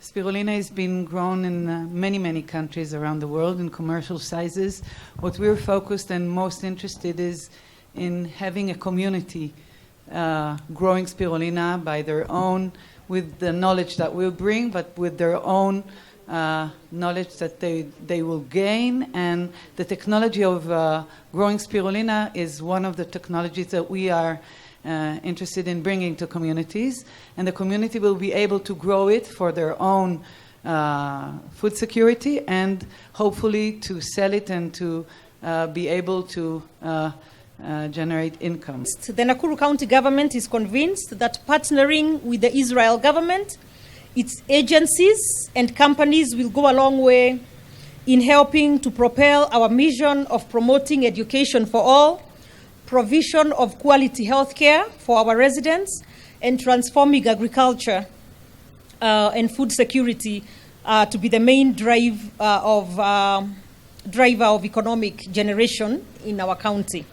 Spirulina has been grown in many, many countries around the world in commercial sizes. What we're focused and most interested is in having a community growing spirulina by their own, with the knowledge that we'll bring, but with their own knowledge that they will gain. And the technology of growing spirulina is one of the technologies that we are interested in bringing to communities, and the community will be able to grow it for their own food security and hopefully to sell it and to be able to generate income. The Nakuru County government is convinced that partnering with the Israel government, its agencies and companies will go a long way in helping to propel our mission of promoting education for all, provision of quality health care for our residents, and transforming agriculture and food security to be the main driver of economic generation in our county.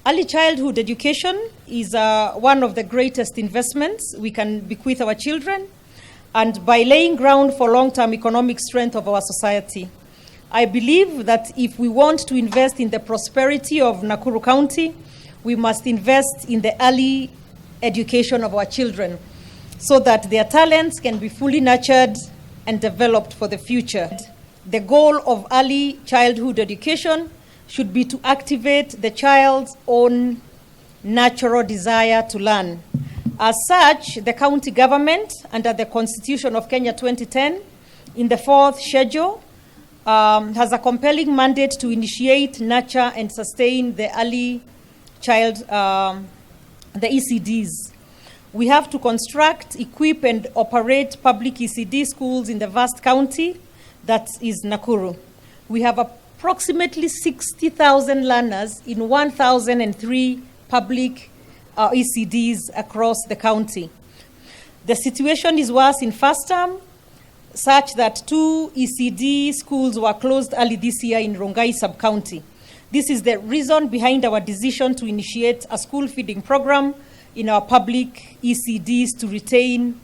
Early childhood education is one of the greatest investments we can bequeath our children, and by laying ground for long-term economic strength of our society. I believe that if we want to invest in the prosperity of Nakuru County, we must invest in the early education of our children so that their talents can be fully nurtured and developed for the future. The goal of early childhood education should be to activate the child's own natural desire to learn. As such, the county government, under the Constitution of Kenya 2010, in the 4th schedule, has a compelling mandate to initiate, nurture, and sustain the early child, the ECDs. We have to construct, equip, and operate public ECD schools in the vast county that is Nakuru. We have approximately 60,000 learners in 1,003 public ECDs across the county. The situation is worse in first term, such that 2 ECD schools were closed early this year in Rongai sub-county. This is the reason behind our decision to initiate a school feeding program in our public ECDs to retain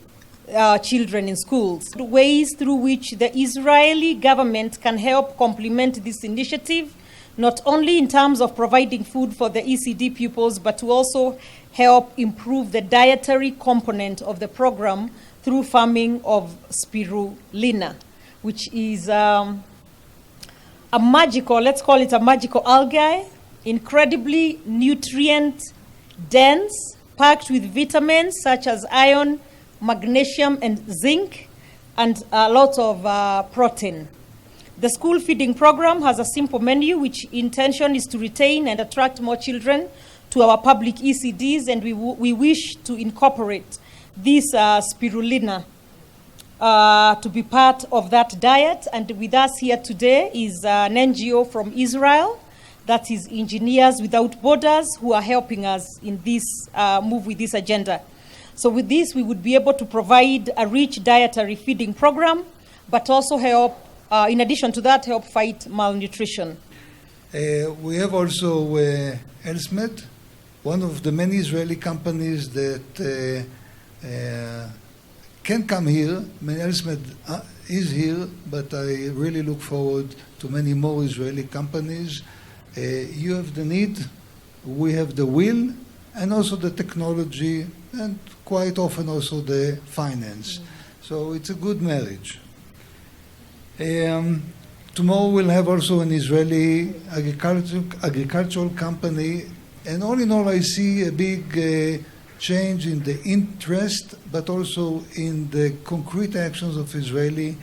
children in schools. The ways through which the Israeli government can help complement this initiative, not only in terms of providing food for the ECD pupils, but to also help improve the dietary component of the program through farming of spirulina, which is a magical, let's call it a magical algae, incredibly nutrient-dense, packed with vitamins such as iron, magnesium, and zinc, and a lot of protein. The school feeding program has a simple menu, which intention is to retain and attract more children to our public ECDs, and we wish to incorporate this spirulina to be part of that diet. And with us here today is an NGO from Israel, that is Engineers Without Borders, who are helping us in this move with this agenda. So with this, we would be able to provide a rich dietary feeding program, but also help, in addition to that, help fight malnutrition. We have also Elsmed, one of the many Israeli companies that can come here. Elsmed is here, but I really look forward to many more Israeli companies. You have the need, we have the will, and also the technology, and quite often also the finance. So it's a good marriage. Tomorrow we'll have also an Israeli agricultural company, and all in all I see a big change in the interest, but also in the concrete actions of Israeli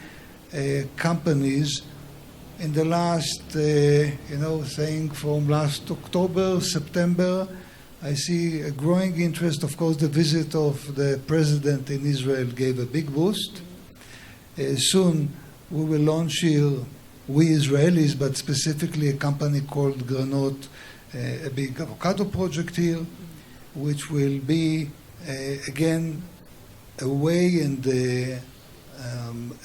companies. In the last, saying from last October, September, I see a growing interest. Of course, the visit of the president in Israel gave a big boost. Soon we will launch here, we Israelis, but specifically a company called Granot, a big avocado project here, which will be, again, a way and a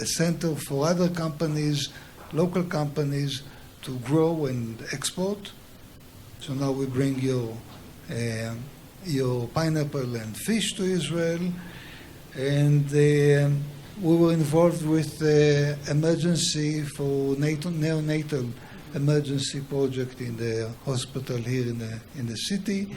center for other companies, local companies, to grow and export. So now we bring your pineapple and fish to Israel. And we were involved with the emergency for neonatal emergency project in the hospital here in the city.